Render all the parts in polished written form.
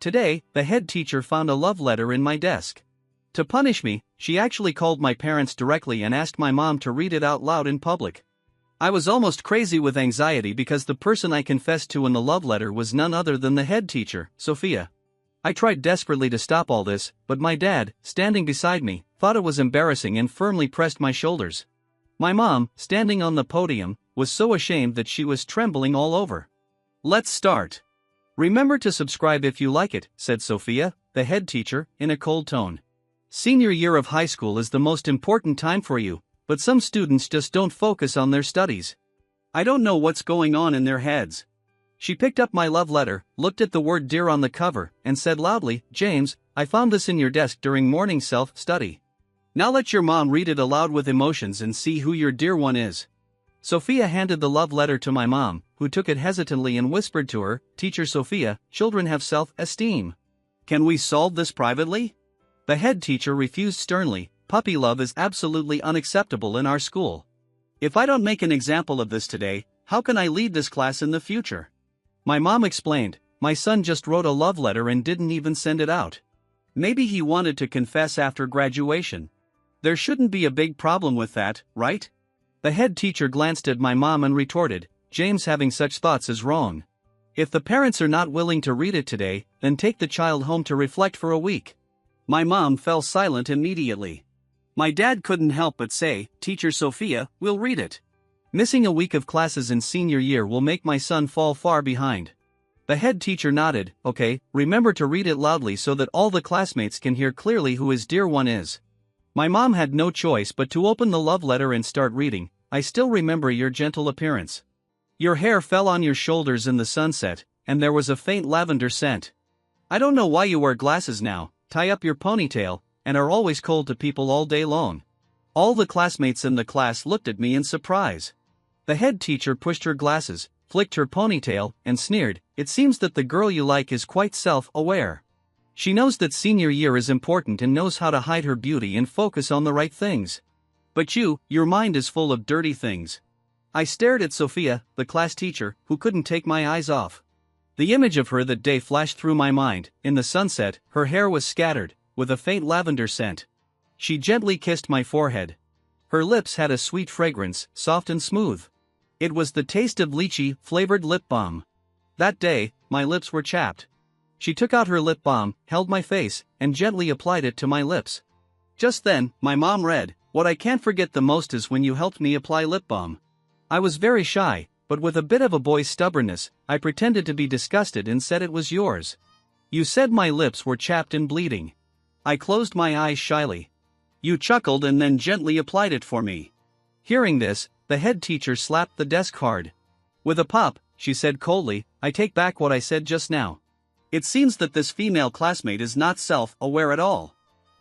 Today, the head teacher found a love letter in my desk. To punish me, she actually called my parents directly and asked my mom to read it out loud in public. I was almost crazy with anxiety because the person I confessed to in the love letter was none other than the head teacher, Sophia. I tried desperately to stop all this, but my dad, standing beside me, thought it was embarrassing and firmly pressed my shoulders. My mom, standing on the podium, was so ashamed that she was trembling all over. Let's start. Remember to subscribe if you like it, said Sophia, the head teacher, in a cold tone. Senior year of high school is the most important time for you, but some students just don't focus on their studies. I don't know what's going on in their heads. She picked up my love letter, looked at the word dear on the cover, and said loudly, James, I found this in your desk during morning self-study. Now let your mom read it aloud with emotions and see who your dear one is. Sophia handed the love letter to my mom, who took it hesitantly and whispered to her, Teacher Sophia, children have self-esteem. Can we solve this privately? The head teacher refused sternly, puppy love is absolutely unacceptable in our school. If I don't make an example of this today, how can I lead this class in the future? My mom explained, my son just wrote a love letter and didn't even send it out. Maybe he wanted to confess after graduation. There shouldn't be a big problem with that, right? The head teacher glanced at my mom and retorted, James having such thoughts is wrong. If the parents are not willing to read it today, then take the child home to reflect for a week. My mom fell silent immediately. My dad couldn't help but say, Teacher Sophia, we'll read it. Missing a week of classes in senior year will make my son fall far behind. The head teacher nodded, okay, remember to read it loudly so that all the classmates can hear clearly who his dear one is. My mom had no choice but to open the love letter and start reading. I still remember your gentle appearance. Your hair fell on your shoulders in the sunset, and there was a faint lavender scent. I don't know why you wear glasses now, tie up your ponytail, and are always cold to people all day long. All the classmates in the class looked at me in surprise. The head teacher pushed her glasses, flicked her ponytail, and sneered, it seems that the girl you like is quite self-aware. She knows that senior year is important and knows how to hide her beauty and focus on the right things. But your mind is full of dirty things. I stared at Sophia, the class teacher, who couldn't take my eyes off. The image of her that day flashed through my mind. In the sunset, her hair was scattered, with a faint lavender scent. She gently kissed my forehead. Her lips had a sweet fragrance, soft and smooth. It was the taste of lychee-flavored lip balm. That day, my lips were chapped. She took out her lip balm, held my face, and gently applied it to my lips. Just then, my mom read, what I can't forget the most is when you helped me apply lip balm. I was very shy, but with a bit of a boy's stubbornness, I pretended to be disgusted and said it was yours. You said my lips were chapped and bleeding. I closed my eyes shyly. You chuckled and then gently applied it for me. Hearing this, the head teacher slapped the desk hard. With a pop, she said coldly, I take back what I said just now. It seems that this female classmate is not self-aware at all.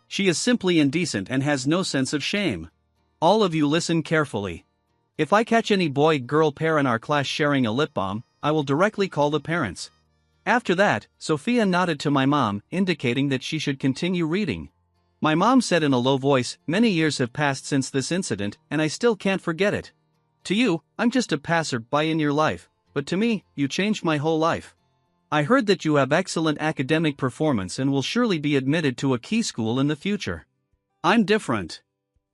She is simply indecent and has no sense of shame. All of you listen carefully. If I catch any boy-girl pair in our class sharing a lip balm, I will directly call the parents. After that, Sophia nodded to my mom, indicating that she should continue reading. My mom said in a low voice, many years have passed since this incident, and I still can't forget it. To you, I'm just a passer-by in your life, but to me, you changed my whole life. I heard that you have excellent academic performance and will surely be admitted to a key school in the future. I'm different.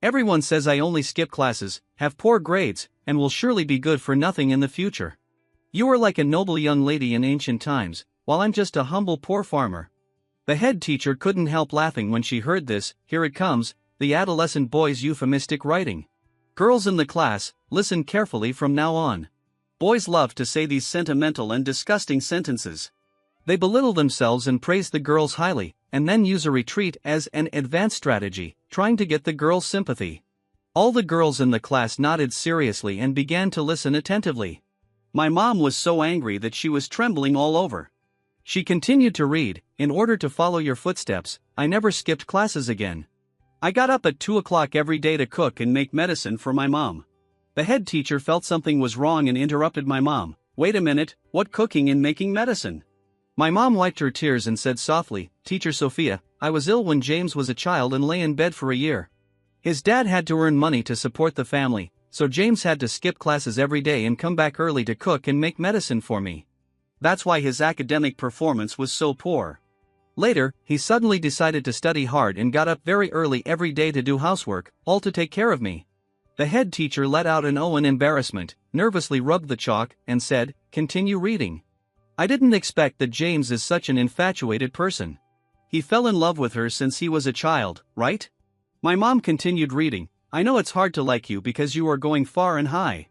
Everyone says I only skip classes, have poor grades, and will surely be good for nothing in the future. You are like a noble young lady in ancient times, while I'm just a humble poor farmer. The head teacher couldn't help laughing when she heard this. Here it comes, the adolescent boy's euphemistic writing. Girls in the class, listen carefully from now on. Boys love to say these sentimental and disgusting sentences. They belittle themselves and praise the girls highly, and then use a retreat as an advanced strategy, trying to get the girls' sympathy. All the girls in the class nodded seriously and began to listen attentively. My mom was so angry that she was trembling all over. She continued to read, in order to follow your footsteps, I never skipped classes again. I got up at 2 o'clock every day to cook and make medicine for my mom. The head teacher felt something was wrong and interrupted my mom. Wait a minute, what cooking and making medicine? My mom wiped her tears and said softly, Teacher Sophia, I was ill when James was a child and lay in bed for a year. His dad had to earn money to support the family, so James had to skip classes every day and come back early to cook and make medicine for me. That's why his academic performance was so poor. Later, he suddenly decided to study hard and got up very early every day to do housework, all to take care of me. The head teacher let out an "oh" in embarrassment, nervously rubbed the chalk, and said, "Continue reading." I didn't expect that James is such an infatuated person. He fell in love with her since he was a child, right? My mom continued reading. I know it's hard to like you because you are going far and high.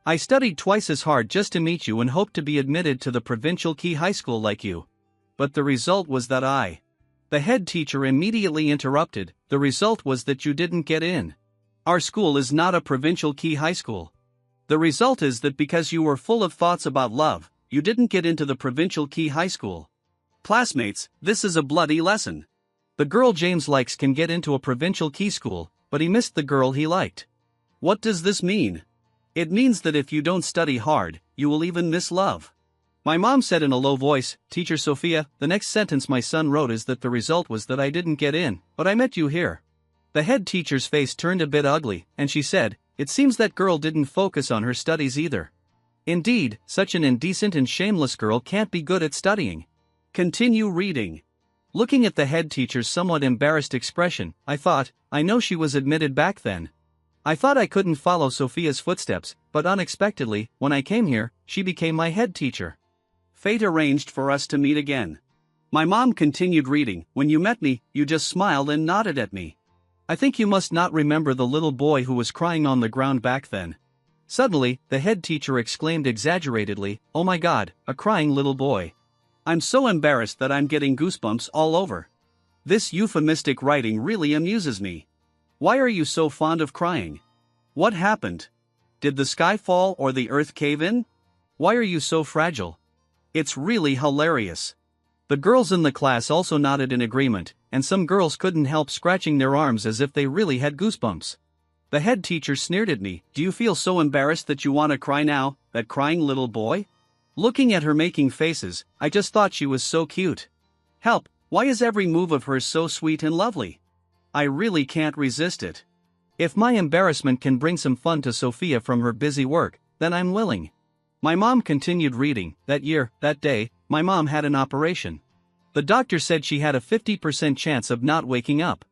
I studied twice as hard just to meet you and hoped to be admitted to the provincial key high school like you. But the result was that The head teacher immediately interrupted. The result was that you didn't get in. Our school is not a provincial key high school. The result is that because you were full of thoughts about love, you didn't get into the provincial key high school. Classmates, this is a bloody lesson. The girl James likes can get into a provincial key school, but he missed the girl he liked. What does this mean? It means that if you don't study hard, you will even miss love. My mom said in a low voice, "Teacher Sophia, the next sentence my son wrote is that the result was that I didn't get in, but I met you here." The head teacher's face turned a bit ugly, and she said, "It seems that girl didn't focus on her studies either. Indeed, such an indecent and shameless girl can't be good at studying. Continue reading." Looking at the head teacher's somewhat embarrassed expression, I thought, I know she was admitted back then. I thought I couldn't follow Sophia's footsteps, but unexpectedly, when I came here, she became my head teacher. Fate arranged for us to meet again. My mom continued reading. When you met me, you just smiled and nodded at me. I think you must not remember the little boy who was crying on the ground back then. Suddenly, the head teacher exclaimed exaggeratedly, "Oh my God, a crying little boy. I'm so embarrassed that I'm getting goosebumps all over. This euphemistic writing really amuses me. Why are you so fond of crying? What happened? Did the sky fall or the earth cave in? Why are you so fragile? It's really hilarious." The girls in the class also nodded in agreement, and some girls couldn't help scratching their arms as if they really had goosebumps. The head teacher sneered at me. "Do you feel so embarrassed that you want to cry now, that crying little boy?" Looking at her making faces, I just thought she was so cute. Help, why is every move of hers so sweet and lovely? I really can't resist it. If my embarrassment can bring some fun to Sophia from her busy work, then I'm willing. My mom continued reading. That year, that day, my mom had an operation. The doctor said she had a 50% chance of not waking up.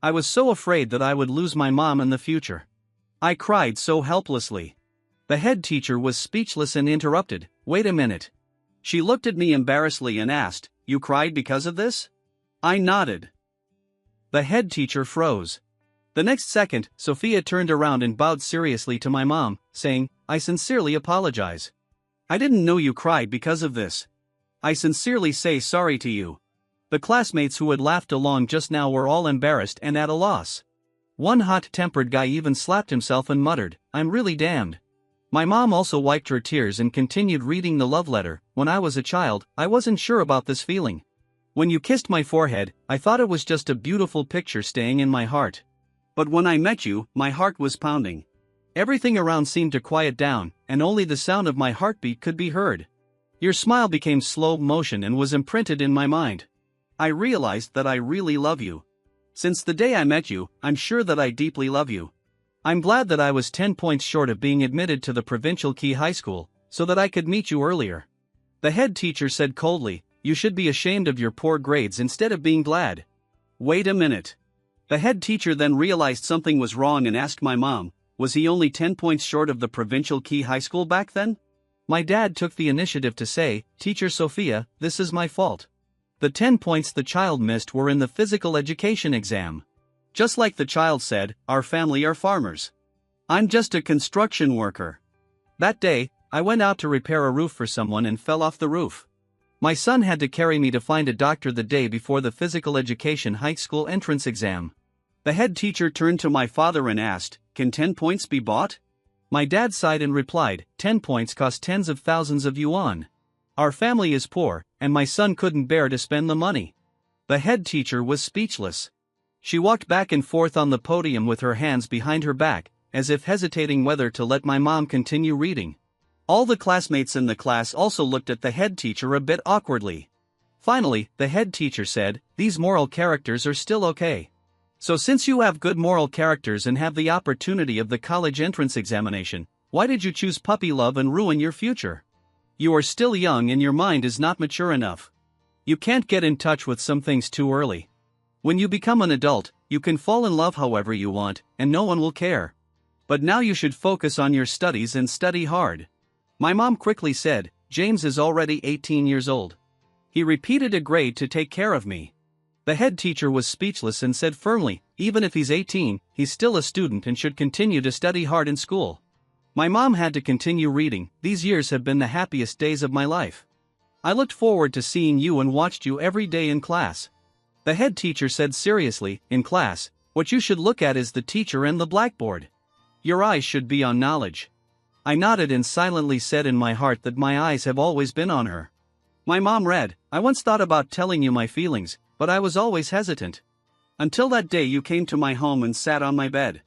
I was so afraid that I would lose my mom in the future. I cried so helplessly. The head teacher was speechless and interrupted. "Wait a minute." She looked at me embarrassedly and asked, "You cried because of this?" I nodded. The head teacher froze. The next second, Sophia turned around and bowed seriously to my mom, saying, "I sincerely apologize. I didn't know you cried because of this. I sincerely say sorry to you." The classmates who had laughed along just now were all embarrassed and at a loss. One hot-tempered guy even slapped himself and muttered, "I'm really damned." My mom also wiped her tears and continued reading the love letter. "When I was a child, I wasn't sure about this feeling. When you kissed my forehead, I thought it was just a beautiful picture staying in my heart. But when I met you, my heart was pounding. Everything around seemed to quiet down, and only the sound of my heartbeat could be heard. Your smile became slow motion and was imprinted in my mind. I realized that I really love you. Since the day I met you, I'm sure that I deeply love you. I'm glad that I was 10 points short of being admitted to the provincial key high school, so that I could meet you earlier." The head teacher said coldly, "You should be ashamed of your poor grades instead of being glad." Wait a minute. The head teacher then realized something was wrong and asked my mom, was he only 10 points short of the provincial key high school back then? My dad took the initiative to say, "Teacher Sophia, this is my fault. The 10 points the child missed were in the physical education exam. Just like the child said, our family are farmers. I'm just a construction worker. That day, I went out to repair a roof for someone and fell off the roof. My son had to carry me to find a doctor the day before the physical education high school entrance exam." The head teacher turned to my father and asked, "Can 10 points be bought?" My dad sighed and replied, "10 points cost tens of thousands of yuan. Our family is poor, and my son couldn't bear to spend the money." The head teacher was speechless. She walked back and forth on the podium with her hands behind her back, as if hesitating whether to let my mom continue reading. All the classmates in the class also looked at the head teacher a bit awkwardly. Finally, the head teacher said, "These moral characters are still okay. So since you have good moral characters and have the opportunity of the college entrance examination, why did you choose puppy love and ruin your future? You are still young and your mind is not mature enough. You can't get in touch with some things too early. When you become an adult, you can fall in love however you want, and no one will care. But now you should focus on your studies and study hard. My mom quickly said, James is already 18 years old. He repeated a grade to take care of me. The head teacher was speechless and said firmly, even if he's 18, he's still a student and should continue to study hard in school. My mom had to continue reading. These years have been the happiest days of my life. I looked forward to seeing you and watched you every day in class. The head teacher said seriously, in class, what you should look at is the teacher and the blackboard. Your eyes should be on knowledge. I nodded and silently said in my heart that my eyes have always been on her. My mom read, I once thought about telling you my feelings, but I was always hesitant. Until that day you came to my home and sat on my bed.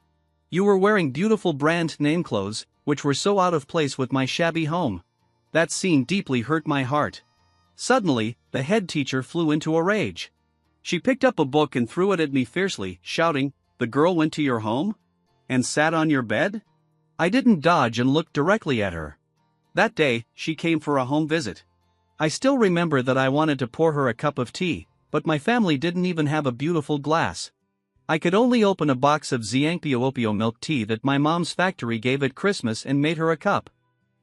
You were wearing beautiful brand name clothes, which were so out of place with my shabby home. That scene deeply hurt my heart. Suddenly, the head teacher flew into a rage. She picked up a book and threw it at me fiercely, shouting, The girl went to your home? And sat on your bed? I didn't dodge and looked directly at her. That day, she came for a home visit. I still remember that I wanted to pour her a cup of tea, but my family didn't even have a beautiful glass. I could only open a box of Xiangpiopio milk tea that my mom's factory gave at Christmas and made her a cup.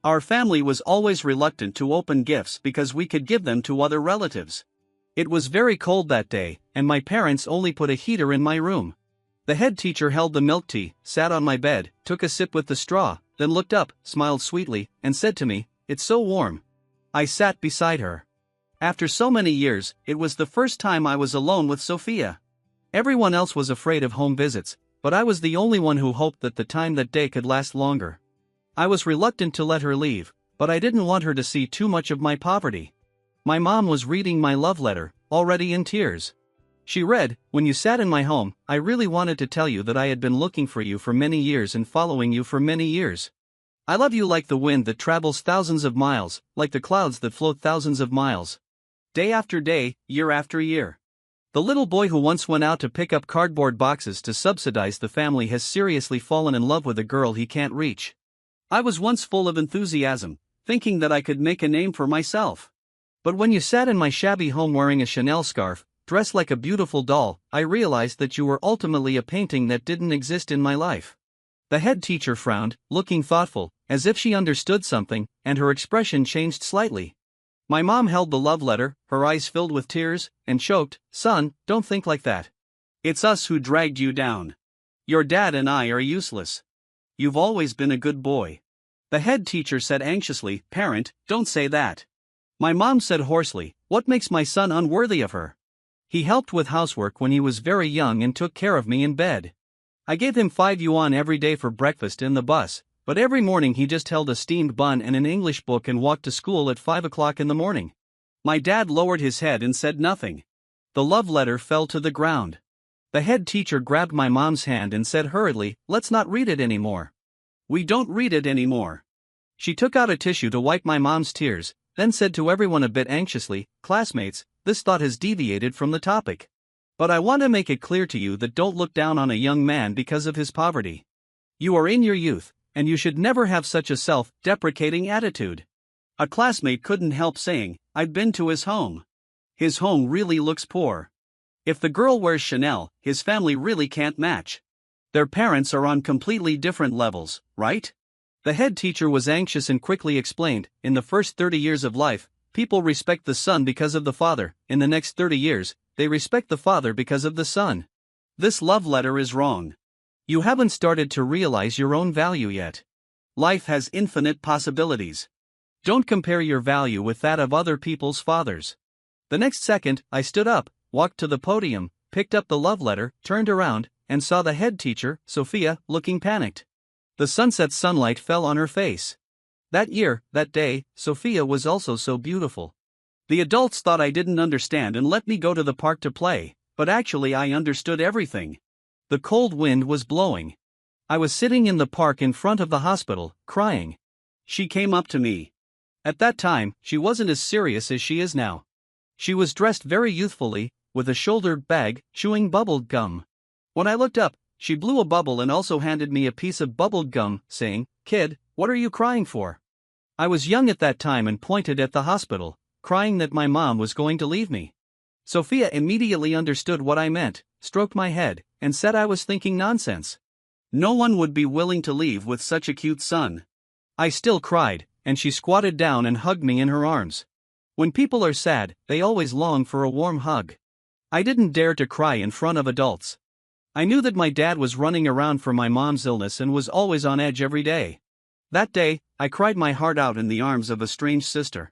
Our family was always reluctant to open gifts because we could give them to other relatives. It was very cold that day, and my parents only put a heater in my room. The head teacher held the milk tea, sat on my bed, took a sip with the straw, then looked up, smiled sweetly, and said to me, It's so warm. I sat beside her. After so many years, it was the first time I was alone with Sophia. Everyone else was afraid of home visits, but I was the only one who hoped that the time that day could last longer. I was reluctant to let her leave, but I didn't want her to see too much of my poverty. My mom was reading my love letter, already in tears. She read, When you sat in my home, I really wanted to tell you that I had been looking for you for many years and following you for many years. I love you like the wind that travels thousands of miles, like the clouds that float thousands of miles. Day after day, year after year. The little boy who once went out to pick up cardboard boxes to subsidize the family has seriously fallen in love with a girl he can't reach. I was once full of enthusiasm, thinking that I could make a name for myself. But when you sat in my shabby home wearing a Chanel scarf, dressed like a beautiful doll, I realized that you were ultimately a painting that didn't exist in my life. The head teacher frowned, looking thoughtful, as if she understood something, and her expression changed slightly. My mom held the love letter, her eyes filled with tears, and choked, Son, don't think like that. It's us who dragged you down. Your dad and I are useless. You've always been a good boy. The head teacher said anxiously, Parent, don't say that. My mom said hoarsely, What makes my son unworthy of her? He helped with housework when he was very young and took care of me in bed. I gave him 5 yuan every day for breakfast in the bus, but every morning he just held a steamed bun and an English book and walked to school at 5 o'clock in the morning. My dad lowered his head and said nothing. The love letter fell to the ground. The head teacher grabbed my mom's hand and said hurriedly, Let's not read it anymore. We don't read it anymore. She took out a tissue to wipe my mom's tears, then said to everyone a bit anxiously, Classmates, this thought has deviated from the topic. But I want to make it clear to you that don't look down on a young man because of his poverty. You are in your youth, and you should never have such a self-deprecating attitude. A classmate couldn't help saying, I've been to his home. His home really looks poor. If the girl wears Chanel, his family really can't match. Their parents are on completely different levels, right? The head teacher was anxious and quickly explained, in the first 30 years of life, people respect the son because of the father, in the next 30 years, they respect the father because of the son. This love letter is wrong. You haven't started to realize your own value yet. Life has infinite possibilities. Don't compare your value with that of other people's fathers. The next second, I stood up, walked to the podium, picked up the love letter, turned around, and saw the head teacher, Sophia, looking panicked. The sunset sunlight fell on her face. That year, that day, Sophia was also so beautiful. The adults thought I didn't understand and let me go to the park to play, but actually I understood everything. The cold wind was blowing. I was sitting in the park in front of the hospital, crying. She came up to me. At that time, she wasn't as serious as she is now. She was dressed very youthfully, with a shoulder bag, chewing bubbled gum. When I looked up, she blew a bubble and also handed me a piece of bubbled gum, saying, Kid, what are you crying for? I was young at that time and pointed at the hospital, crying that my mom was going to leave me. Sophia immediately understood what I meant, stroked my head, and said I was thinking nonsense. No one would be willing to leave with such a cute son. I still cried, and she squatted down and hugged me in her arms. When people are sad, they always long for a warm hug. I didn't dare to cry in front of adults. I knew that my dad was running around for my mom's illness and was always on edge every day. That day, I cried my heart out in the arms of a strange sister.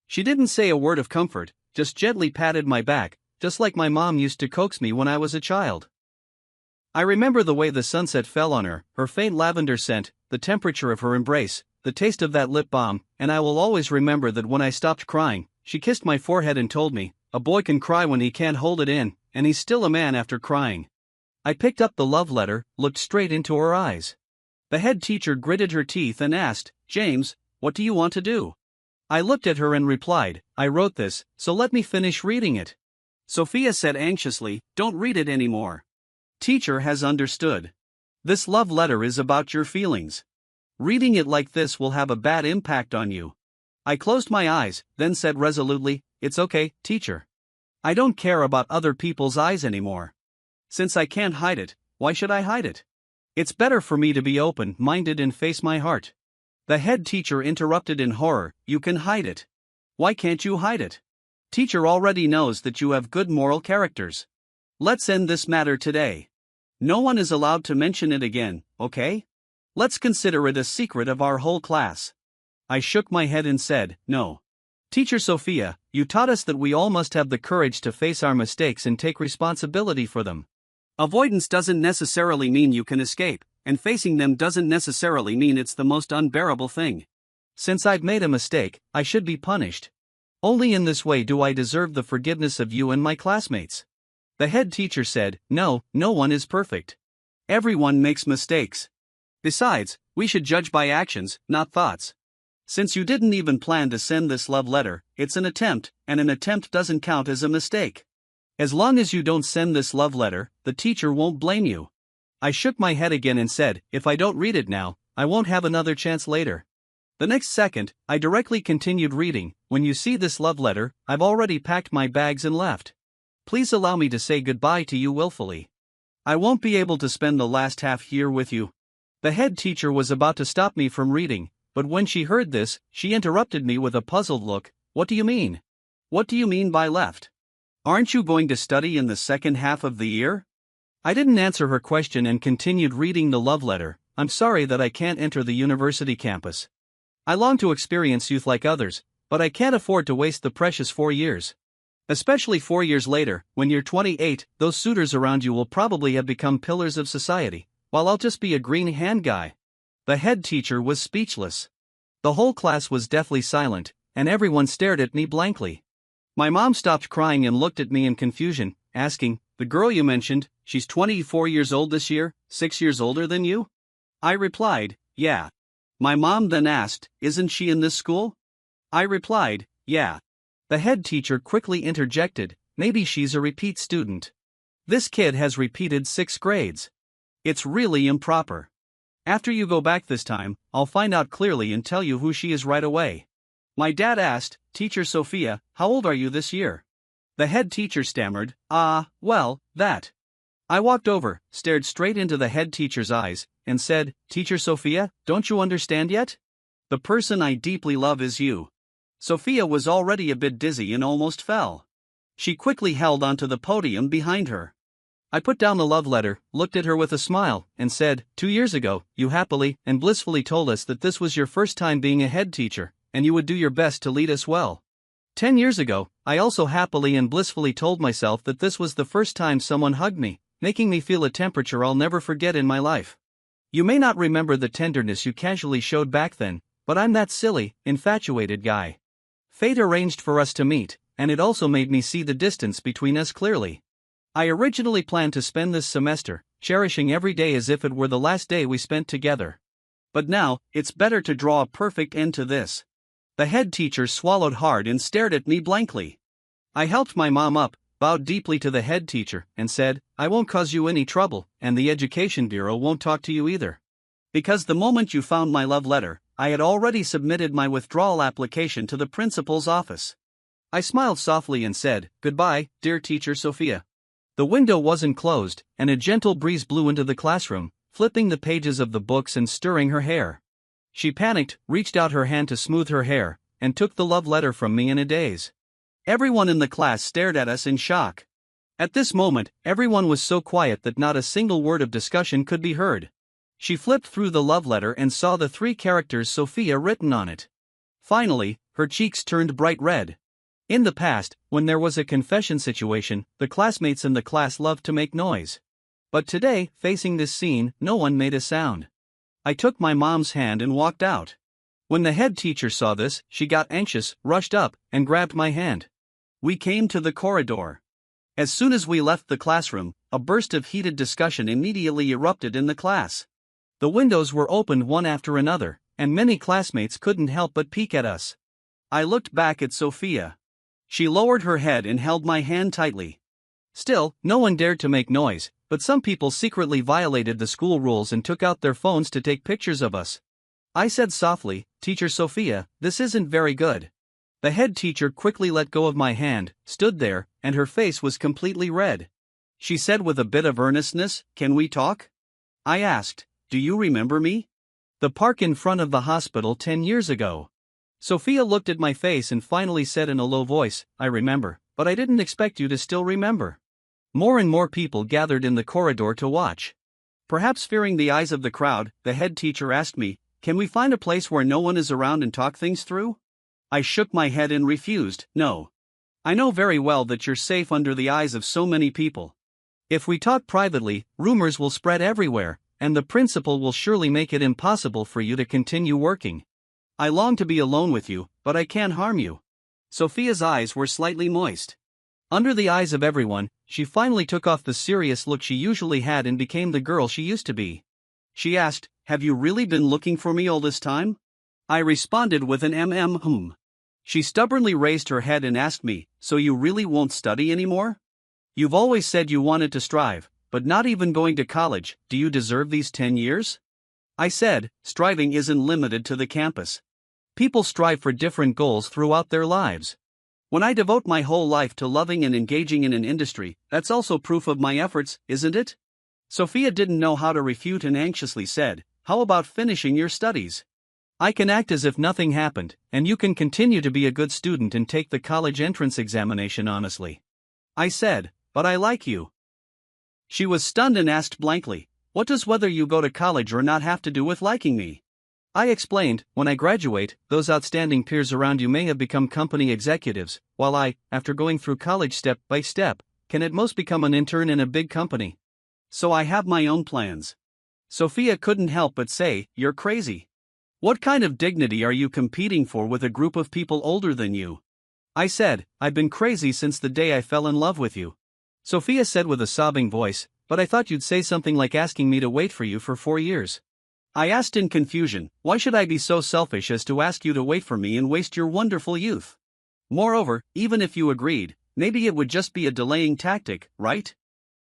She didn't say a word of comfort, just gently patted my back, just like my mom used to coax me when I was a child. I remember the way the sunset fell on her, her faint lavender scent, the temperature of her embrace, the taste of that lip balm, and I will always remember that when I stopped crying, she kissed my forehead and told me, "A boy can cry when he can't hold it in, and he's still a man after crying." I picked up the love letter, looked straight into her eyes. The head teacher gritted her teeth and asked, "James, what do you want to do?" I looked at her and replied, "I wrote this, so let me finish reading it." Sophia said anxiously, "Don't read it anymore. Teacher has understood. This love letter is about your feelings. Reading it like this will have a bad impact on you." I closed my eyes, then said resolutely, "It's okay, teacher. I don't care about other people's eyes anymore. Since I can't hide it, why should I hide it? It's better for me to be open-minded and face my heart." The head teacher interrupted in horror, "You can hide it. Why can't you hide it? Teacher already knows that you have good moral characters. Let's end this matter today. No one is allowed to mention it again, okay? Let's consider it a secret of our whole class." I shook my head and said, "No. Teacher Sophia, you taught us that we all must have the courage to face our mistakes and take responsibility for them. Avoidance doesn't necessarily mean you can escape, and facing them doesn't necessarily mean it's the most unbearable thing. Since I've made a mistake, I should be punished. Only in this way do I deserve the forgiveness of you and my classmates." The head teacher said, "No, no one is perfect. Everyone makes mistakes. Besides, we should judge by actions, not thoughts. Since you didn't even plan to send this love letter, it's an attempt, and an attempt doesn't count as a mistake. As long as you don't send this love letter, the teacher won't blame you." I shook my head again and said, "If I don't read it now, I won't have another chance later." The next second, I directly continued reading, "When you see this love letter, I've already packed my bags and left. Please allow me to say goodbye to you willfully. I won't be able to spend the last half year with you." The head teacher was about to stop me from reading, but when she heard this, she interrupted me with a puzzled look. "What do you mean? What do you mean by left? Aren't you going to study in the second half of the year?" I didn't answer her question and continued reading the love letter. "I'm sorry that I can't enter the university campus. I long to experience youth like others, but I can't afford to waste the precious 4 years. Especially 4 years later, when you're 28, those suitors around you will probably have become pillars of society, while I'll just be a green hand guy." The head teacher was speechless. The whole class was deathly silent, and everyone stared at me blankly. My mom stopped crying and looked at me in confusion, asking, "The girl you mentioned, she's 24 years old this year, 6 years older than you?" I replied, "Yeah." My mom then asked, "Isn't she in this school?" I replied, "Yeah." The head teacher quickly interjected, "Maybe she's a repeat student. This kid has repeated 6 grades. It's really improper. After you go back this time, I'll find out clearly and tell you who she is right away." My dad asked, "Teacher Sophia, how old are you this year?" The head teacher stammered, well, that." I walked over, stared straight into the head teacher's eyes, and said, "Teacher Sophia, don't you understand yet? The person I deeply love is you." Sophia was already a bit dizzy and almost fell. She quickly held onto the podium behind her. I put down the love letter, looked at her with a smile, and said, "2 years ago, you happily and blissfully told us that this was your first time being a head teacher, and you would do your best to lead us well. 10 years ago, I also happily and blissfully told myself that this was the first time someone hugged me, making me feel a temperature I'll never forget in my life. You may not remember the tenderness you casually showed back then, but I'm that silly, infatuated guy. Fate arranged for us to meet, and it also made me see the distance between us clearly. I originally planned to spend this semester, cherishing every day as if it were the last day we spent together. But now, it's better to draw a perfect end to this." The head teacher swallowed hard and stared at me blankly. I helped my mom up, bowed deeply to the head teacher, and said, "I won't cause you any trouble, and the Education Bureau won't talk to you either. Because the moment you found my love letter, I had already submitted my withdrawal application to the principal's office. I smiled softly and said, "Goodbye, dear teacher Sophia." The window wasn't closed, and a gentle breeze blew into the classroom, flipping the pages of the books and stirring her hair. She panicked, reached out her hand to smooth her hair, and took the love letter from me in a daze. Everyone in the class stared at us in shock. At this moment, everyone was so quiet that not a single word of discussion could be heard. She flipped through the love letter and saw the 3 characters Sophia written on it. Finally, her cheeks turned bright red. In the past, when there was a confession situation, the classmates in the class loved to make noise. But today, facing this scene, no one made a sound. I took my mom's hand and walked out. When the head teacher saw this, she got anxious, rushed up, and grabbed my hand. We came to the corridor. As soon as we left the classroom, a burst of heated discussion immediately erupted in the class. The windows were opened one after another, and many classmates couldn't help but peek at us. I looked back at Sophia. She lowered her head and held my hand tightly. Still, no one dared to make noise, but some people secretly violated the school rules and took out their phones to take pictures of us. I said softly, "Teacher Sophia, this isn't very good." The head teacher quickly let go of my hand, stood there, and her face was completely red. She said with a bit of earnestness, "Can we talk?" I asked, "Do you remember me?" "The park in front of the hospital 10 years ago." Sophia looked at my face and finally said in a low voice, "I remember, but I didn't expect you to still remember." More and more people gathered in the corridor to watch. Perhaps fearing the eyes of the crowd, the head teacher asked me, "Can we find a place where no one is around and talk things through?" I shook my head and refused, "No. I know very well that you're safe under the eyes of so many people. If we talk privately, rumors will spread everywhere, and the principal will surely make it impossible for you to continue working. I long to be alone with you, but I can't harm you." Sophia's eyes were slightly moist. Under the eyes of everyone, she finally took off the serious look she usually had and became the girl she used to be. She asked, "Have you really been looking for me all this time?" I responded with an hmm. She stubbornly raised her head and asked me, "So you really won't study anymore? You've always said you wanted to strive, but not even going to college, do you deserve these 10 years? I said, "Striving isn't limited to the campus. People strive for different goals throughout their lives. When I devote my whole life to loving and engaging in an industry, that's also proof of my efforts, isn't it?" Sophia didn't know how to refute and anxiously said, "How about finishing your studies? I can act as if nothing happened, and you can continue to be a good student and take the college entrance examination honestly." I said, "But I like you." She was stunned and asked blankly, "What does whether you go to college or not have to do with liking me?" I explained, "When I graduate, those outstanding peers around you may have become company executives, while I, after going through college step by step, can at most become an intern in a big company. So I have my own plans." Sophia couldn't help but say, "You're crazy. What kind of dignity are you competing for with a group of people older than you?" I said, "I've been crazy since the day I fell in love with you." Sophia said with a sobbing voice, "But I thought you'd say something like asking me to wait for you for 4 years. I asked in confusion, "Why should I be so selfish as to ask you to wait for me and waste your wonderful youth? Moreover, even if you agreed, maybe it would just be a delaying tactic, right?"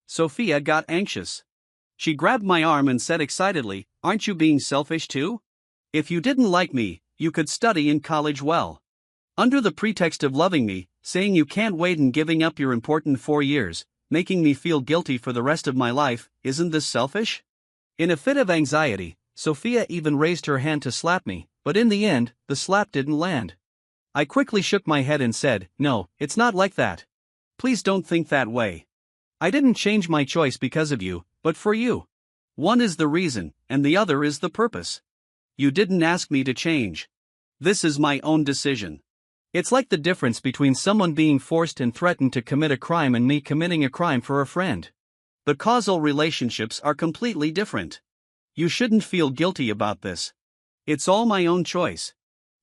Sophia got anxious. She grabbed my arm and said excitedly, "Aren't you being selfish too? If you didn't like me, you could study in college well. Under the pretext of loving me, saying you can't wait and giving up your important 4 years, making me feel guilty for the rest of my life, isn't this selfish?" In a fit of anxiety, Sophia even raised her hand to slap me, but in the end, the slap didn't land. I quickly shook my head and said, "No, it's not like that. Please don't think that way. I didn't change my choice because of you, but for you. One is the reason, and the other is the purpose. You didn't ask me to change. This is my own decision. It's like the difference between someone being forced and threatened to commit a crime and me committing a crime for a friend. The causal relationships are completely different. You shouldn't feel guilty about this. It's all my own choice."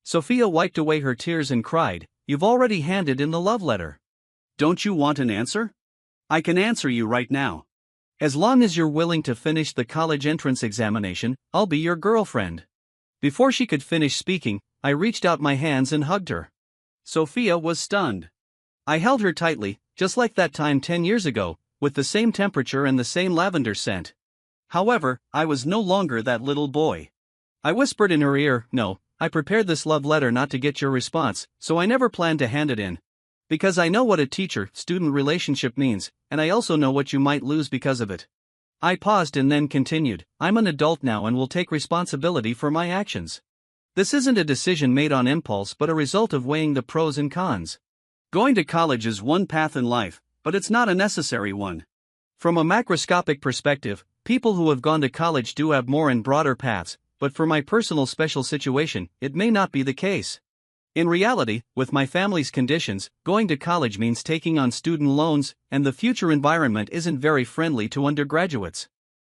Sophia wiped away her tears and cried, "You've already handed in the love letter. Don't you want an answer? I can answer you right now. As long as you're willing to finish the college entrance examination, I'll be your girlfriend." Before she could finish speaking, I reached out my hands and hugged her. Sophia was stunned. I held her tightly, just like that time 10 years ago, with the same temperature and the same lavender scent. However, I was no longer that little boy. I whispered in her ear, "No, I prepared this love letter not to get your response, so I never planned to hand it in. Because I know what a teacher-student relationship means, and I also know what you might lose because of it. I paused and then continued, I'm an adult now and will take responsibility for my actions. This isn't a decision made on impulse but a result of weighing the pros and cons. Going to college is one path in life, but it's not a necessary one. From a macroscopic perspective, people who have gone to college do have more and broader paths, but for my personal special situation, it may not be the case. In reality, with my family's conditions, going to college means taking on student loans, and the future environment isn't very friendly to undergraduates.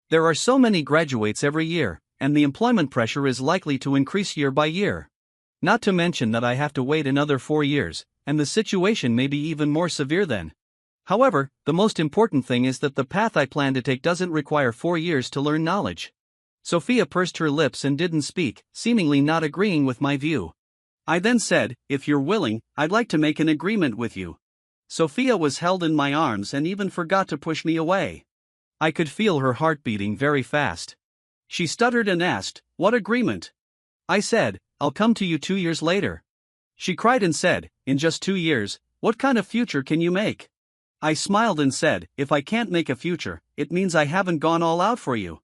There are so many graduates every year, and the employment pressure is likely to increase year by year. Not to mention that I have to wait another 4 years, and the situation may be even more severe then. However, the most important thing is that the path I plan to take doesn't require 4 years to learn knowledge. Sophia pursed her lips and didn't speak, seemingly not agreeing with my view. I then said, if you're willing, I'd like to make an agreement with you. Sophia was held in my arms and even forgot to push me away. I could feel her heart beating very fast. She stuttered and asked, what agreement? I said, I'll come to you 2 years later. She cried and said, in just 2 years, what kind of future can you make? I smiled and said, if I can't make a future, it means I haven't gone all out for you.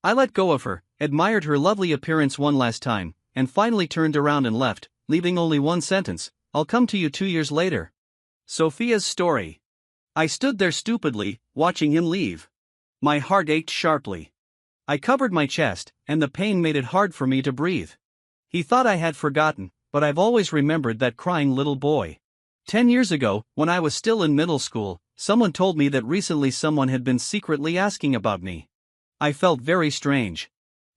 I let go of her, admired her lovely appearance one last time, and finally turned around and left, leaving only one sentence, I'll come to you 2 years later. Sophia's story. I stood there stupidly, watching him leave. My heart ached sharply. I covered my chest, and the pain made it hard for me to breathe. He thought I had forgotten, but I've always remembered that crying little boy. 10 years ago, when I was still in middle school, someone told me that recently someone had been secretly asking about me. I felt very strange.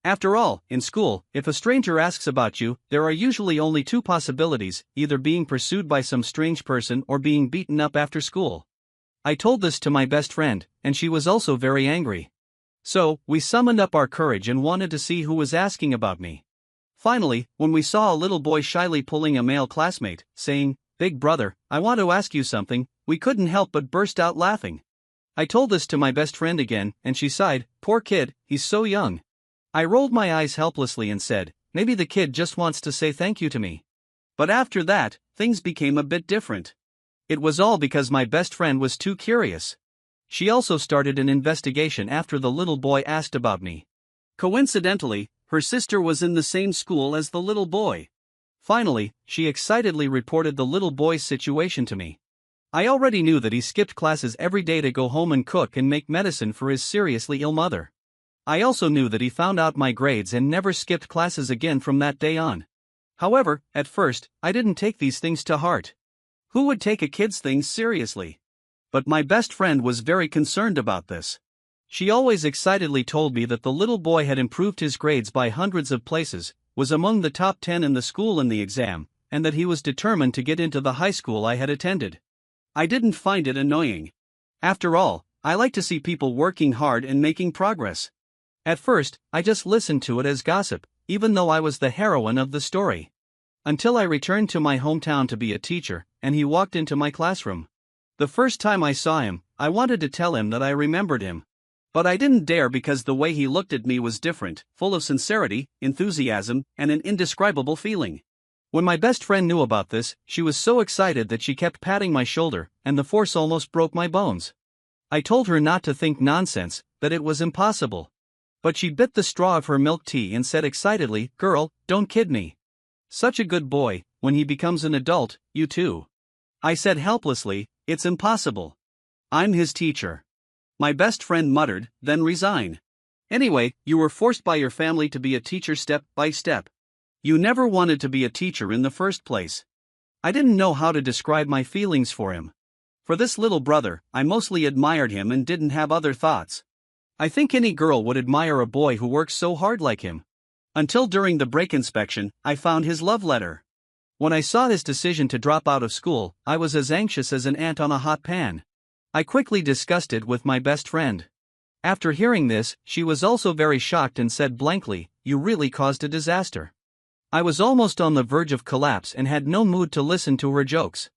After all, in school, if a stranger asks about you, there are usually only 2 possibilities, either being pursued by some strange person or being beaten up after school. I told this to my best friend, and she was also very angry. So, we summoned up our courage and wanted to see who was asking about me. Finally, when we saw a little boy shyly pulling a male classmate, saying, Big brother, I want to ask you something, we couldn't help but burst out laughing. I told this to my best friend again, and she sighed, poor kid, he's so young. I rolled my eyes helplessly and said, maybe the kid just wants to say thank you to me. But after that, things became a bit different. It was all because my best friend was too curious. She also started an investigation after the little boy asked about me. Coincidentally, her sister was in the same school as the little boy. Finally, she excitedly reported the little boy's situation to me. I already knew that he skipped classes every day to go home and cook and make medicine for his seriously ill mother. I also knew that he found out my grades and never skipped classes again from that day on. However, at first, I didn't take these things to heart. Who would take a kid's things seriously? But my best friend was very concerned about this. She always excitedly told me that the little boy had improved his grades by hundreds of places, was among the top 10 in the school in the exam, and that he was determined to get into the high school I had attended. I didn't find it annoying. After all, I like to see people working hard and making progress. At first, I just listened to it as gossip, even though I was the heroine of the story. Until I returned to my hometown to be a teacher, and he walked into my classroom. The first time I saw him, I wanted to tell him that I remembered him. But I didn't dare because the way he looked at me was different, full of sincerity, enthusiasm, and an indescribable feeling. When my best friend knew about this, she was so excited that she kept patting my shoulder, and the force almost broke my bones. I told her not to think nonsense, that it was impossible. But she bit the straw of her milk tea and said excitedly, Girl, don't kid me. Such a good boy, when he becomes an adult, you too. I said helplessly, It's impossible. I'm his teacher. My best friend muttered, Then resign. Anyway, you were forced by your family to be a teacher step by step. You never wanted to be a teacher in the first place. I didn't know how to describe my feelings for him. For this little brother, I mostly admired him and didn't have other thoughts. I think any girl would admire a boy who works so hard like him. Until during the break inspection, I found his love letter. When I saw his decision to drop out of school, I was as anxious as an ant on a hot pan. I quickly discussed it with my best friend. After hearing this, she was also very shocked and said blankly, You really caused a disaster. I was almost on the verge of collapse and had no mood to listen to her jokes.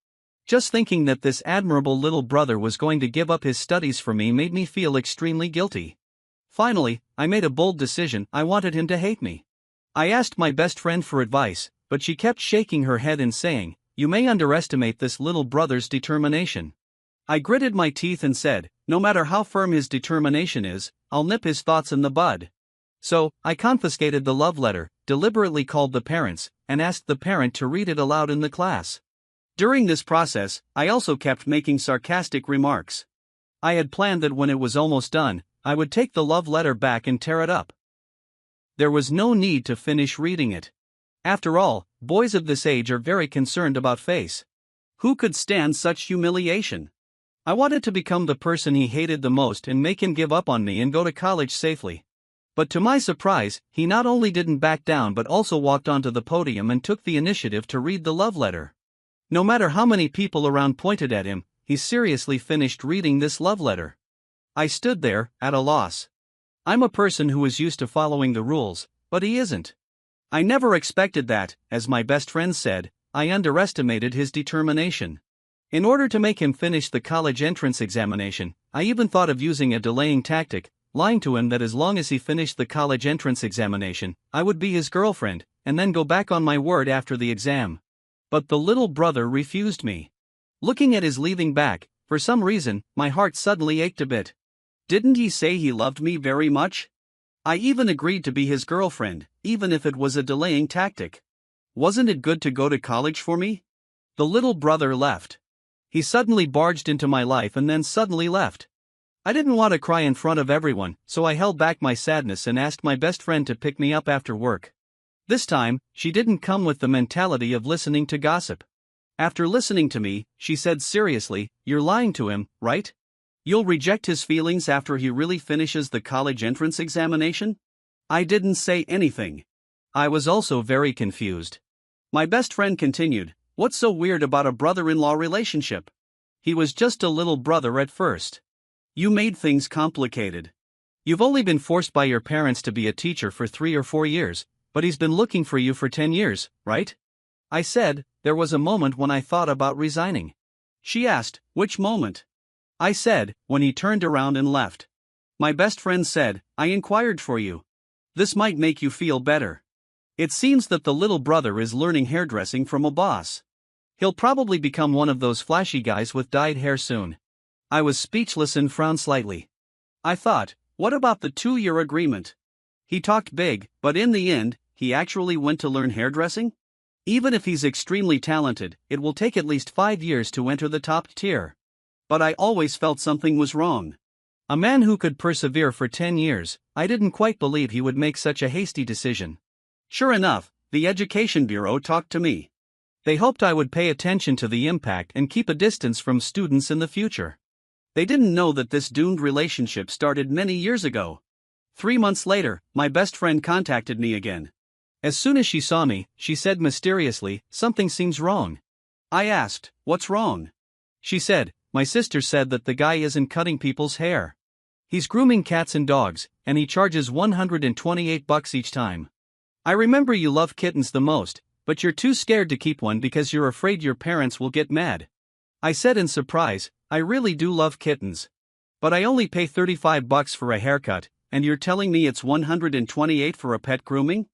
Just thinking that this admirable little brother was going to give up his studies for me made me feel extremely guilty. Finally, I made a bold decision. I wanted him to hate me. I asked my best friend for advice, but she kept shaking her head and saying, you may underestimate this little brother's determination. I gritted my teeth and said, no matter how firm his determination is, I'll nip his thoughts in the bud. So, I confiscated the love letter, deliberately called the parents, and asked the parent to read it aloud in the class. During this process, I also kept making sarcastic remarks. I had planned that when it was almost done, I would take the love letter back and tear it up. There was no need to finish reading it. After all, boys of this age are very concerned about face. Who could stand such humiliation? I wanted to become the person he hated the most and make him give up on me and go to college safely. But to my surprise, he not only didn't back down but also walked onto the podium and took the initiative to read the love letter. No matter how many people around pointed at him, he seriously finished reading this love letter. I stood there, at a loss. I'm a person who is used to following the rules, but he isn't. I never expected that, as my best friend said, I underestimated his determination. In order to make him finish the college entrance examination, I even thought of using a delaying tactic, lying to him that as long as he finished the college entrance examination, I would be his girlfriend, and then go back on my word after the exam. But the little brother refused me. Looking at his leaving back, for some reason, my heart suddenly ached a bit. Didn't he say he loved me very much? I even agreed to be his girlfriend, even if it was a delaying tactic. Wasn't it good to go to college for me? The little brother left. He suddenly barged into my life and then suddenly left. I didn't want to cry in front of everyone, so I held back my sadness and asked my best friend to pick me up after work. This time, she didn't come with the mentality of listening to gossip. After listening to me, she said seriously, "You're lying to him, right? You'll reject his feelings after he really finishes the college entrance examination?" I didn't say anything. I was also very confused. My best friend continued, "What's so weird about a brother-in-law relationship? He was just a little brother at first. You made things complicated. You've only been forced by your parents to be a teacher for 3 or 4 years, but he's been looking for you for 10 years, right?" I said, "There was a moment when I thought about resigning." She asked, "Which moment?" I said, "When he turned around and left." My best friend said, "I inquired for you. This might make you feel better. It seems that the little brother is learning hairdressing from a boss. He'll probably become one of those flashy guys with dyed hair soon." I was speechless and frowned slightly. I thought, what about the 2-year agreement? He talked big, but in the end, he actually went to learn hairdressing? Even if he's extremely talented, it will take at least 5 years to enter the top tier. But I always felt something was wrong. A man who could persevere for 10 years, I didn't quite believe he would make such a hasty decision. Sure enough, the Education Bureau talked to me. They hoped I would pay attention to the impact and keep a distance from students in the future. They didn't know that this doomed relationship started many years ago. 3 months later, my best friend contacted me again. As soon as she saw me, she said mysteriously, "Something seems wrong." I asked, "What's wrong?" She said, "My sister said that the guy isn't cutting people's hair. He's grooming cats and dogs, and he charges $128 each time. I remember you love kittens the most, but you're too scared to keep one because you're afraid your parents will get mad." I said in surprise, "I really do love kittens. But I only pay $35 for a haircut, and you're telling me it's $128 for a pet grooming?"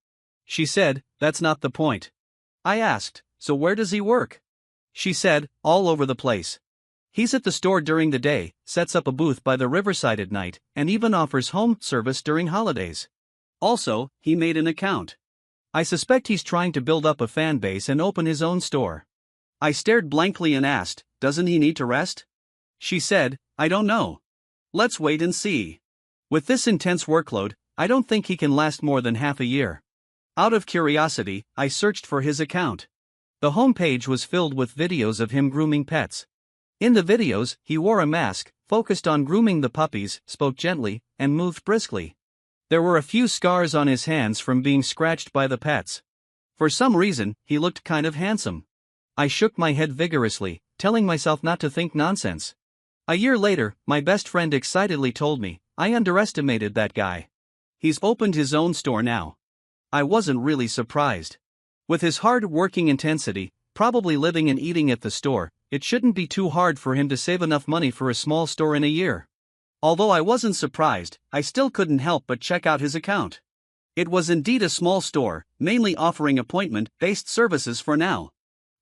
She said, "That's not the point." I asked, "So where does he work?" She said, "All over the place. He's at the store during the day, sets up a booth by the riverside at night, and even offers home service during holidays. Also, he made an account. I suspect he's trying to build up a fan base and open his own store." I stared blankly and asked, "Doesn't he need to rest?" She said, "I don't know. Let's wait and see. With this intense workload, I don't think he can last more than half a year." Out of curiosity, I searched for his account. The homepage was filled with videos of him grooming pets. In the videos, he wore a mask, focused on grooming the puppies, spoke gently, and moved briskly. There were a few scars on his hands from being scratched by the pets. For some reason, he looked kind of handsome. I shook my head vigorously, telling myself not to think nonsense. A year later, my best friend excitedly told me, "I underestimated that guy. He's opened his own store now." I wasn't really surprised. With his hard-working intensity, probably living and eating at the store, it shouldn't be too hard for him to save enough money for a small store in a year. Although I wasn't surprised, I still couldn't help but check out his account. It was indeed a small store, mainly offering appointment-based services for now.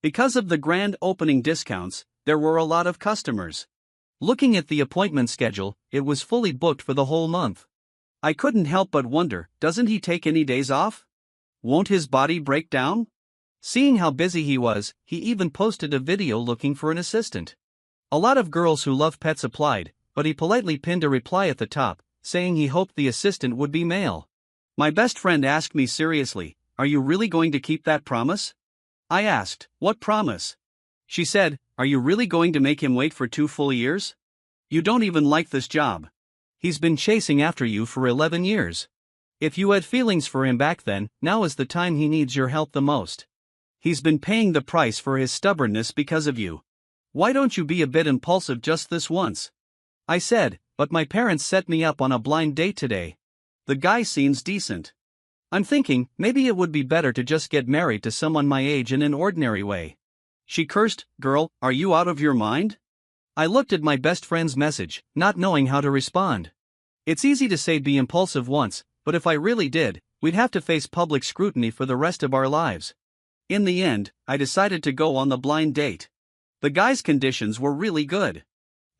Because of the grand opening discounts, there were a lot of customers. Looking at the appointment schedule, it was fully booked for the whole month. I couldn't help but wonder, doesn't he take any days off? Won't his body break down? Seeing how busy he was, he even posted a video looking for an assistant. A lot of girls who love pets applied, but he politely pinned a reply at the top, saying he hoped the assistant would be male. My best friend asked me seriously, "Are you really going to keep that promise?" I asked, "What promise?" She said, "Are you really going to make him wait for 2 full years? You don't even like this job. He's been chasing after you for 11 years. If you had feelings for him back then, now is the time he needs your help the most. He's been paying the price for his stubbornness because of you. Why don't you be a bit impulsive just this once?" I said, "But my parents set me up on a blind date today. The guy seems decent. I'm thinking, maybe it would be better to just get married to someone my age in an ordinary way." She cursed, "Girl, are you out of your mind?" I looked at my best friend's message, not knowing how to respond. It's easy to say be impulsive once, but if I really did, we'd have to face public scrutiny for the rest of our lives. In the end, I decided to go on the blind date. The guy's conditions were really good.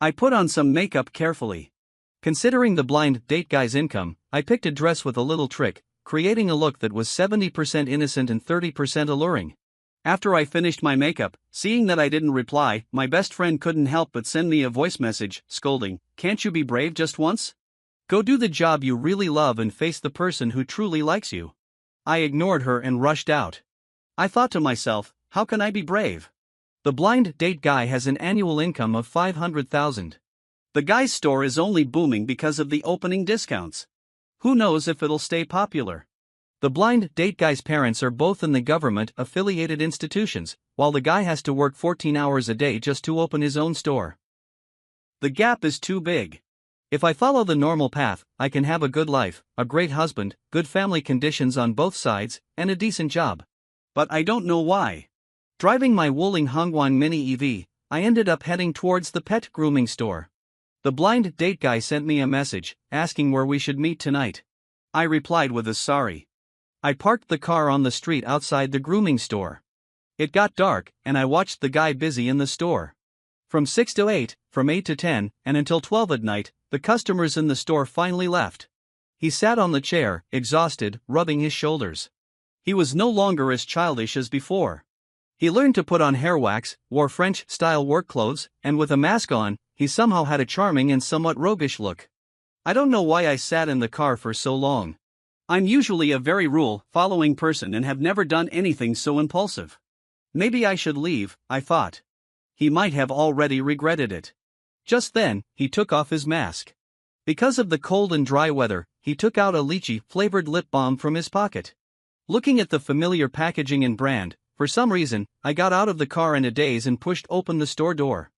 I put on some makeup carefully. Considering the blind date guy's income, I picked a dress with a little trick, creating a look that was 70% innocent and 30% alluring. After I finished my makeup, seeing that I didn't reply, my best friend couldn't help but send me a voice message, scolding, "Can't you be brave just once? Go do the job you really love and face the person who truly likes you." I ignored her and rushed out. I thought to myself, how can I be brave? The blind date guy has an annual income of $500,000. The guy's store is only booming because of the opening discounts. Who knows if it'll stay popular? The blind date guy's parents are both in the government-affiliated institutions, while the guy has to work 14 hours a day just to open his own store. The gap is too big. If I follow the normal path, I can have a good life, a great husband, good family conditions on both sides, and a decent job. But I don't know why. Driving my Wuling Hongguang Mini EV, I ended up heading towards the pet grooming store. The blind date guy sent me a message, asking where we should meet tonight. I replied with a sorry. I parked the car on the street outside the grooming store. It got dark, and I watched the guy busy in the store. From 6 to 8, from 8 to 10, and until 12 at night, the customers in the store finally left. He sat on the chair, exhausted, rubbing his shoulders. He was no longer as childish as before. He learned to put on hair wax, wore French-style work clothes, and with a mask on, he somehow had a charming and somewhat roguish look. I don't know why I sat in the car for so long. I'm usually a very rule-following person and have never done anything so impulsive. Maybe I should leave, I thought. He might have already regretted it. Just then, he took off his mask. Because of the cold and dry weather, he took out a lychee-flavored lip balm from his pocket. Looking at the familiar packaging and brand, for some reason, I got out of the car in a daze and pushed open the store door.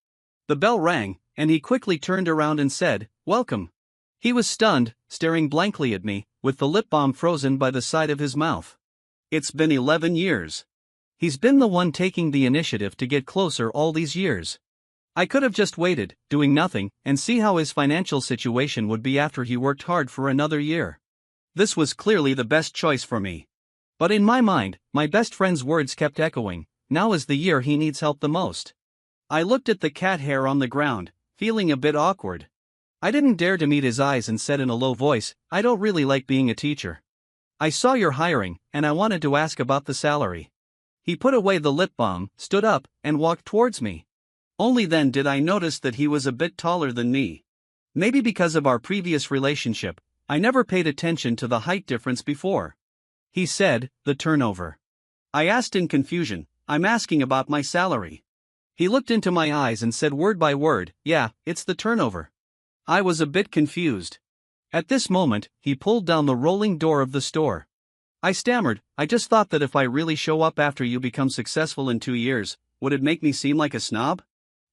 The bell rang, and he quickly turned around and said, "Welcome." He was stunned, staring blankly at me, with the lip balm frozen by the side of his mouth. It's been 11 years. He's been the one taking the initiative to get closer all these years. I could have just waited, doing nothing, and see how his financial situation would be after he worked hard for another year. This was clearly the best choice for me. But in my mind, my best friend's words kept echoing, now is the year he needs help the most. I looked at the cat hair on the ground, feeling a bit awkward. I didn't dare to meet his eyes and said in a low voice, "I don't really like being a teacher. I saw you're hiring, and I wanted to ask about the salary." He put away the lip balm, stood up, and walked towards me. Only then did I notice that he was a bit taller than me. Maybe because of our previous relationship, I never paid attention to the height difference before. He said, "The turnover." I asked in confusion, "I'm asking about my salary." He looked into my eyes and said word by word, "Yeah, it's the turnover." I was a bit confused. At this moment, he pulled down the rolling door of the store. I stammered, "I just thought that if I really show up after you become successful in 2 years, would it make me seem like a snob?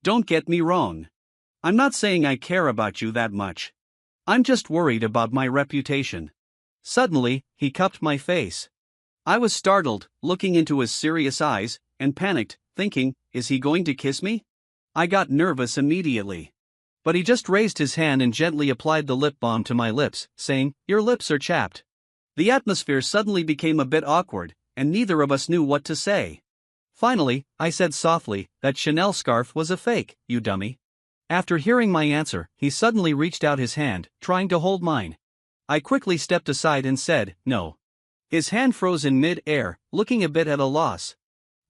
Don't get me wrong. I'm not saying I care about you that much. I'm just worried about my reputation." Suddenly, he cupped my face. I was startled, looking into his serious eyes, and panicked, thinking, is he going to kiss me? I got nervous immediately. But he just raised his hand and gently applied the lip balm to my lips, saying, "Your lips are chapped." The atmosphere suddenly became a bit awkward, and neither of us knew what to say. Finally, I said softly, that Chanel scarf was a fake, you dummy. After hearing my answer, he suddenly reached out his hand, trying to hold mine. I quickly stepped aside and said, no. His hand froze in mid-air, looking a bit at a loss.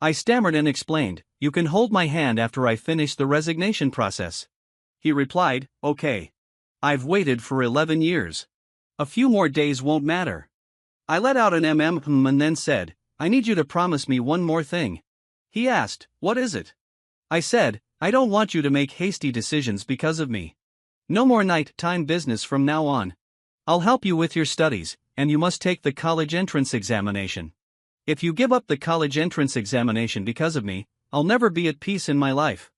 I stammered and explained, you can hold my hand after I finish the resignation process. He replied, okay. I've waited for 11 years. A few more days won't matter. I let out an and then said, I need you to promise me one more thing. He asked, what is it? I said, I don't want you to make hasty decisions because of me. No more night-time business from now on. I'll help you with your studies, and you must take the college entrance examination. If you give up the college entrance examination because of me, I'll never be at peace in my life.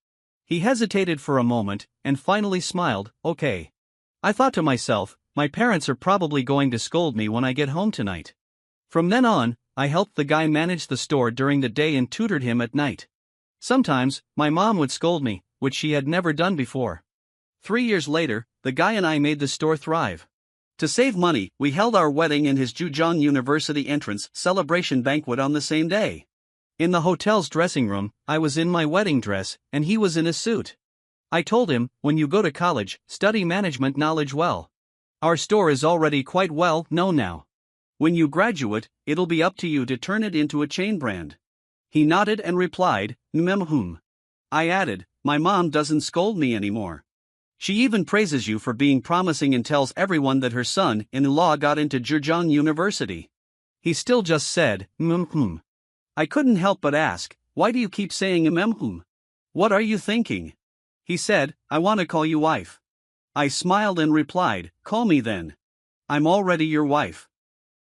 He hesitated for a moment, and finally smiled, okay. I thought to myself, my parents are probably going to scold me when I get home tonight. From then on, I helped the guy manage the store during the day and tutored him at night. Sometimes, my mom would scold me, which she had never done before. 3 years later, the guy and I made the store thrive. To save money, we held our wedding and his Jujong University entrance celebration banquet on the same day. In the hotel's dressing room, I was in my wedding dress, and he was in a suit. I told him, when you go to college, study management knowledge well. Our store is already quite well known now. When you graduate, it'll be up to you to turn it into a chain brand. He nodded and replied, I added, my mom doesn't scold me anymore. She even praises you for being promising and tells everyone that her son-in-law got into Jurjong University. He still just said, I couldn't help but ask, why do you keep saying What are you thinking? He said, I want to call you wife. I smiled and replied, call me then. I'm already your wife.